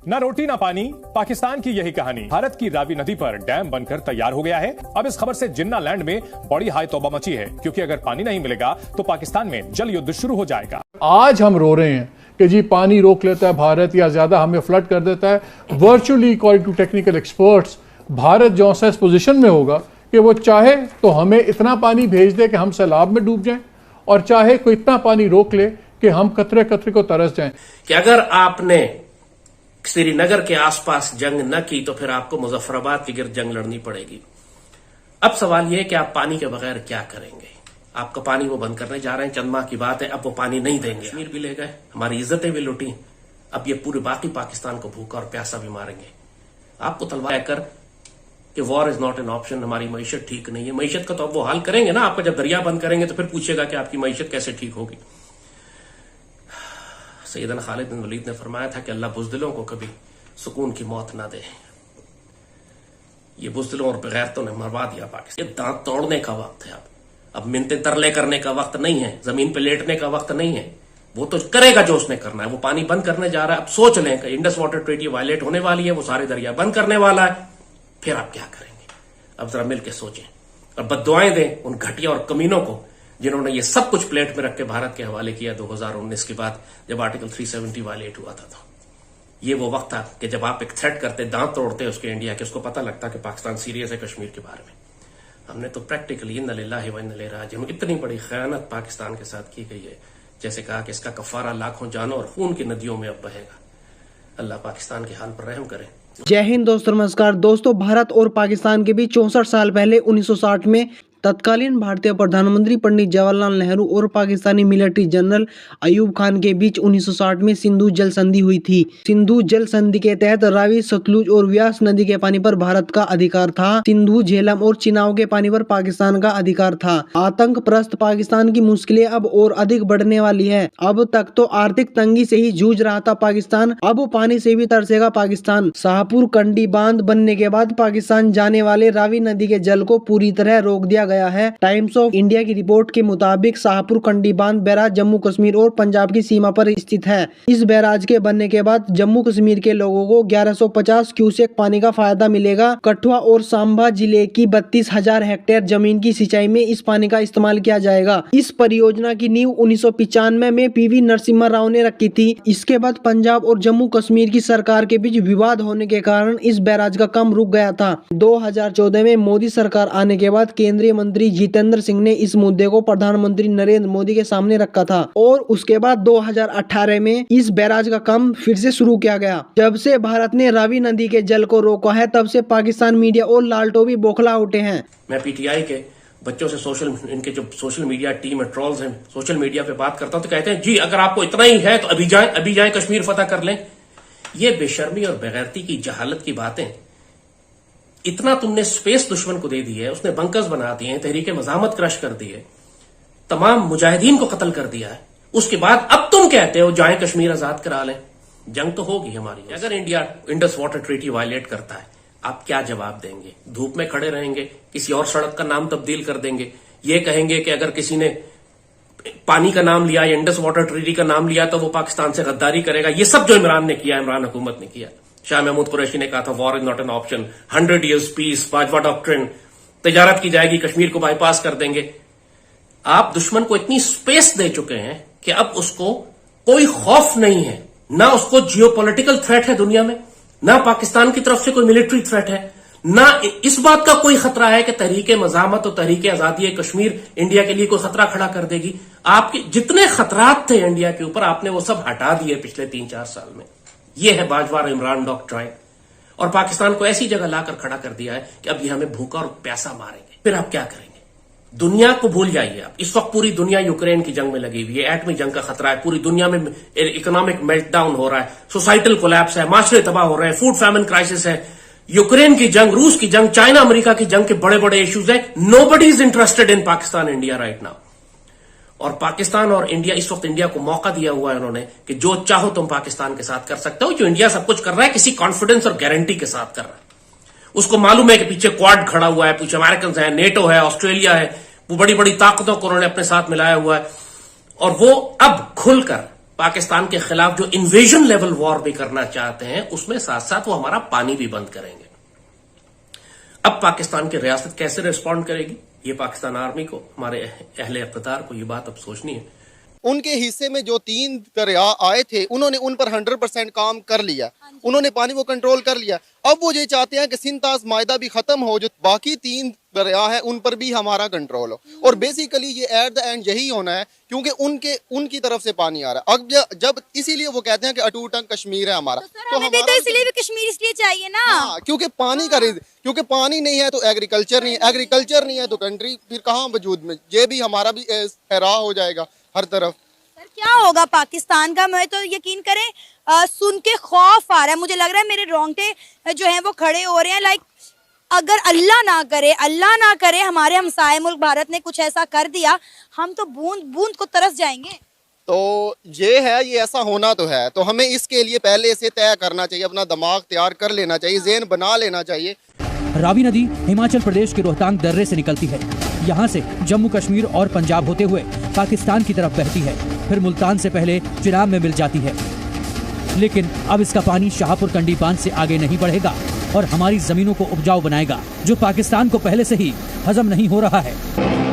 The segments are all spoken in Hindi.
ना रोटी ना पानी, पाकिस्तान की यही कहानी। भारत की रावी नदी पर डैम बनकर तैयार हो गया है। अब इस खबर से जिन्ना लैंड में बड़ी हाय तौबा मची है, क्योंकि अगर पानी नहीं मिलेगा तो पाकिस्तान में जल युद्ध शुरू हो जाएगा। आज हम रो रहे हैं कि जी पानी रोक लेता है भारत या ज्यादा हमें फ्लड कर देता है। Virtually according to technical experts, Bharat जो सा इस पोजीशन में होगा कि वो चाहे तो हमें इतना पानी भेज दे कि हम सैलाब में डूब जाएं, और चाहे कोई इतना पानी रोक ले कि हम कतरे कतरे को तरस जाएं। कि अगर आपने श्रीनगर के आसपास जंग न की तो फिर आपको मुजफ्फराबाद के गिर्द जंग लड़नी पड़ेगी। अब सवाल यह है कि आप पानी के बगैर क्या करेंगे। आपका पानी वो बंद करने जा रहे हैं, चंद माह की बात है, अब वो पानी नहीं देंगे। कश्मीर भी ले गए, हमारी इज्जतें भी लुटी, अब ये पूरे बाकी पाकिस्तान को भूखा और प्यासा भी मारेंगे। आपको तलवार कर कि war is not an option, हमारी मईशत ठीक नहीं है। मईशत का तो अब वो हाल करेंगे ना, आपका जब दरिया बंद करेंगे तो फिर पूछेगा कि आपकी मईशत कैसे ठीक होगी। सैयदना खालिद बिन वलीद ने फरमाया था कि अल्लाह बुज़दिलों को कभी सुकून की मौत ना दे। ये बुज़दिलों और बेगैरतों ने मरवा दिया पाकिस्तान। ये दांत तोड़ने का वक्त है। अब मिन्नते तरले करने का वक्त नहीं है, जमीन पे लेटने का वक्त नहीं है। वो तो करेगा जो उसने करना है। वो पानी बंद करने जा रहा है। अब सोच लें कि इंडस वाटर ट्रीटी वायलेट होने वाली है, वो सारे दरिया बंद करने वाला है, फिर आप क्या करेंगे। अब जरा मिलकर सोचें और बद्दुआएं दें उन घटिया और कमीनों को जिन्होंने ये सब कुछ प्लेट में रख के भारत के हवाले किया 2019 के बाद, जब आर्टिकल 370 वायलेट हुआ था। तो ये वो वक्त था कि जब आप एक थ्रेट करते, दांत तोड़ते उसके इंडिया के, उसको पता लगता कि पाकिस्तान सीरियस है कश्मीर के बारे में। हमने तो प्रैक्टिकली इन्ना लिल्लाहि व इन्ना इलैहि राजिऊन, इतनी बड़ी खयानत पाकिस्तान के साथ की गई है, जैसे कहा कि इसका कफारा लाखों जानों और खून की नदियों में अब बहेगा। अल्लाह पाकिस्तान के हाल पर रहम करे। जय हिंद दोस्तों, नमस्कार दोस्तों। भारत और पाकिस्तान के बीच 64 साल पहले 1960 में तत्कालीन भारतीय प्रधानमंत्री पंडित जवाहरलाल नेहरू और पाकिस्तानी मिलिट्री जनरल अयूब खान के बीच 1960 में सिंधु जल संधि हुई थी। सिंधु जल संधि के तहत रावी, सतलुज और व्यास नदी के पानी पर भारत का अधिकार था। सिंधु, झेलम और चिनाब के पानी पर पाकिस्तान का अधिकार था। आतंक प्रस्त पाकिस्तान की मुश्किलें अब और अधिक बढ़ने वाली है। अब तक तो आर्थिक तंगी से ही जूझ रहा था पाकिस्तान, अब पानी से भी तरसेगा पाकिस्तान। शाहपुर कंडी बांध बनने के बाद पाकिस्तान जाने वाले रावी नदी के जल को पूरी तरह रोक दिया गया है। टाइम्स ऑफ इंडिया की रिपोर्ट के मुताबिक शाहपुर कंडी बांध बैराज जम्मू कश्मीर और पंजाब की सीमा पर स्थित है। इस बैराज के बनने के बाद जम्मू कश्मीर के लोगों को 1150 क्यूसेक पानी का फायदा मिलेगा। कठुआ और सांबा जिले की 32,000 हेक्टेयर जमीन की सिंचाई में इस पानी का इस्तेमाल किया जाएगा। इस परियोजना की नींव 1995 में पीवी नरसिम्हा राव ने रखी थी। इसके बाद पंजाब और जम्मू कश्मीर की सरकार के बीच विवाद होने के कारण इस बैराज का काम रुक गया था। 2014 में मोदी सरकार आने के बाद केंद्रीय मंत्री जितेंद्र सिंह ने इस मुद्दे को प्रधानमंत्री नरेंद्र मोदी के सामने रखा था, और उसके बाद 2018 में इस बैराज का काम फिर से शुरू किया गया। जब से भारत ने रावी नदी के जल को रोका है, तब से पाकिस्तान मीडिया और लालटो भी बौखला उठे हैं। मैं पीटीआई के बच्चों से इनके जो सोशल मीडिया टीम है, ट्रोल्स हैं, सोशल मीडिया पे बात करता हूं तो कहते हैं जी अगर आपको इतना ही है तो अभी जाए कश्मीर फतह कर लें। ये बेशर्मी और बेगैरती की जहालत की बातें। इतना तुमने स्पेस दुश्मन को दे दी है, उसने बंकर्स बना दिए हैं, तहरीके मज़ामत क्रश कर दी है, तमाम मुजाहिदीन को कत्ल कर दिया है। उसके बाद अब तुम कहते हो जाए कश्मीर आजाद करा लें। जंग तो होगी हमारी। अगर India Indus water treaty violate करता है, आप क्या जवाब देंगे? धूप में खड़े रहेंगे, किसी और सड़क का नाम तब्दील कर देंगे, ये कहेंगे कि अगर किसी ने पानी का नाम लिया या इंडस वाटर ट्रीटी का नाम लिया तो वो पाकिस्तान से गद्दारी करेगा। ये सब जो इमरान ने किया, इमरान हुकूमत ने किया। शाह महमूद कुरैशी ने कहा था war is not an option, 100 years peace, Bajwa doctrine, तजारत की जाएगी, कश्मीर को बाईपास कर देंगे। आप दुश्मन को इतनी स्पेस दे चुके हैं कि अब उसको कोई खौफ नहीं है, ना उसको जियोपॉलिटिकल थ्रेट है दुनिया में, ना पाकिस्तान की तरफ से कोई मिलिट्री थ्रेट है, ना इस बात का कोई खतरा है कि तहरीके मज़ामत और तहरीके आजादी कश्मीर इंडिया के लिए कोई खतरा खड़ा कर देगी। आपके जितने खतरात थे इंडिया के ऊपर, आपने वो सब हटा दिए पिछले 3-4 साल में। यह है बाजवा और इमरान डॉक्ट्राइन, और पाकिस्तान को ऐसी जगह लाकर खड़ा कर दिया है कि अब ये हमें भूखा और प्यासा मारेंगे। फिर आप क्या करेंगे? दुनिया को भूल जाइए आप। इस वक्त पूरी दुनिया यूक्रेन की जंग में लगी हुई है, एटमी जंग का खतरा है, पूरी दुनिया में इकोनॉमिक मेल्टडाउन हो रहा है, सोसाइटल कोलैप्स है, माशरे तबाह हो रहे हैं, फूड फैमिन क्राइसिस है, यूक्रेन की जंग, रूस की जंग, चाइना अमेरिका की जंग के बड़े बड़े इश्यूज है। Nobody is interested in Pakistan India right now. और पाकिस्तान और इंडिया, इस वक्त इंडिया को मौका दिया हुआ है उन्होंने कि जो चाहो तुम पाकिस्तान के साथ कर सकते हो। जो इंडिया सब कुछ कर रहा है किसी कॉन्फिडेंस और गारंटी के साथ कर रहा है। उसको मालूम है कि पीछे क्वाड खड़ा हुआ है, पीछे अमेरिकन है, नेटो है, ऑस्ट्रेलिया है, वो बड़ी बड़ी ताकतों को उन्होंने अपने साथ मिलाया हुआ है। और वो अब खुलकर पाकिस्तान के खिलाफ जो इन्वेजन लेवल वॉर भी करना चाहते हैं, उसमें साथ साथ वो हमारा पानी भी बंद करेंगे। अब पाकिस्तान की रियासत कैसे रिस्पॉन्ड करेगी, ये पाकिस्तान आर्मी को, हमारे अहले इक़्तिदार को ये बात अब सोचनी है। उनके हिस्से में जो 3 दरिया आए थे, उन्होंने उन पर 100% काम कर लिया, उन्होंने पानी को कंट्रोल कर लिया। अब वो ये चाहते हैं कि सिंतास मायदा भी खत्म हो, जो बाकी 3 दरिया है उन पर भी हमारा कंट्रोल हो। और बेसिकली ये एट द एंड यही होना है, क्योंकि उनकी तरफ से पानी आ रहा है। अब जब इसीलिए वो कहते हैं कि अटूट अंग कश्मीर है हमारा, तो हमारा इसलिए भी कश्मीर इसलिए चाहिए ना। हाँ, क्योंकि पानी का क्योंकि पानी नहीं है तो एग्रीकल्चर नहीं है, एग्रीकल्चर नहीं है तो कंट्री फिर कहाँ वजूद में। ये भी हमारा भी हैरा हो जाएगा हर तरफ। सर क्या होगा पाकिस्तान का, मैं तो यकीन करें सुन के खौफ आ रहा है। मुझे लग रहा है मेरे रोंगटे जो हैं वो खड़े हो रहे हैं। लाइक अगर अल्लाह ना करे हमारे हमसाए मुल्क भारत ने कुछ ऐसा कर दिया, हम तो बूंद बूंद को तरस जाएंगे। तो ये है, ये ऐसा होना तो है, तो हमें इसके लिए पहले से तय करना चाहिए, अपना दिमाग तैयार कर लेना चाहिए, ज़हन बना लेना चाहिए। रावी नदी हिमाचल प्रदेश के रोहतांग दर्रे से निकलती है। यहाँ से जम्मू कश्मीर और पंजाब होते हुए पाकिस्तान की तरफ बहती है, फिर मुल्तान से पहले चिनाब में मिल जाती है। लेकिन अब इसका पानी शाहपुर कंडी बांध से आगे नहीं बढ़ेगा और हमारी जमीनों को उपजाऊ बनाएगा, जो पाकिस्तान को पहले से ही हजम नहीं हो रहा है।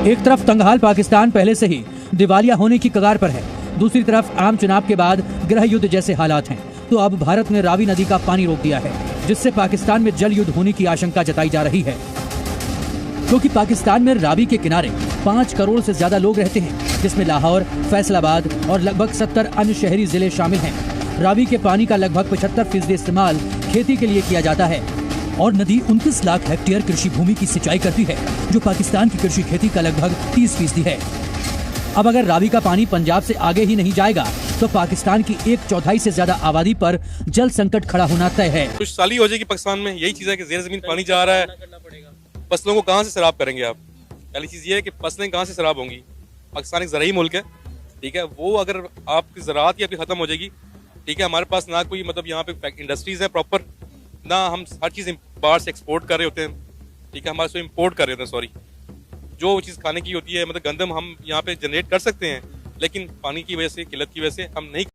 एक तरफ तंगहाल पाकिस्तान पहले से ही दिवालिया होने की कगार पर है, दूसरी तरफ आम चुनाव के बाद गृह युद्ध जैसे हालात हैं। तो अब भारत ने रावी नदी का पानी रोक दिया है, जिससे पाकिस्तान में जल युद्ध होने की आशंका जताई जा रही है। क्योंकि पाकिस्तान में रावी के किनारे 5 करोड़ से ज्यादा लोग रहते हैं, जिसमें लाहौर, फैसलाबाद और लगभग 70 अन्य शहरी जिले शामिल हैं। रावी के पानी का लगभग 75% इस्तेमाल खेती के लिए किया जाता है और नदी 29 लाख हेक्टेयर कृषि भूमि की सिंचाई करती है, जो पाकिस्तान की कृषि खेती का लगभग 30% है। अब अगर रावी का पानी पंजाब से आगे ही नहीं जाएगा तो पाकिस्तान की 1/4 से ज्यादा आबादी पर जल संकट खड़ा होना तय है। कुछ साली हो जाएगी पाकिस्तान में, यही चीज है कि ज़ेर ज़मीन पानी जा रहा है, फसलों को कहाँ से सैराब करेंगे आप। पहली चीज ये है कि फसलें कहाँ से सैराब होंगी। पाकिस्तान एक ज़राई मुल्क है, ठीक है, वो अगर आपकी ज़राअत ही आपकी खत्म हो जाएगी, ठीक है, हमारे पास ना कोई मतलब यहाँ पे इंडस्ट्रीज है प्रॉपर, ना हम हर चीज़ बाहर से एक्सपोर्ट कर रहे होते हैं, ठीक है, हमारे से इम्पोर्ट कर रहे होते हैं, सॉरी। जो चीज़ खाने की होती है, मतलब गंदम हम यहाँ पे जनरेट कर सकते हैं, लेकिन पानी की वजह से, किल्लत की वजह से हम नहीं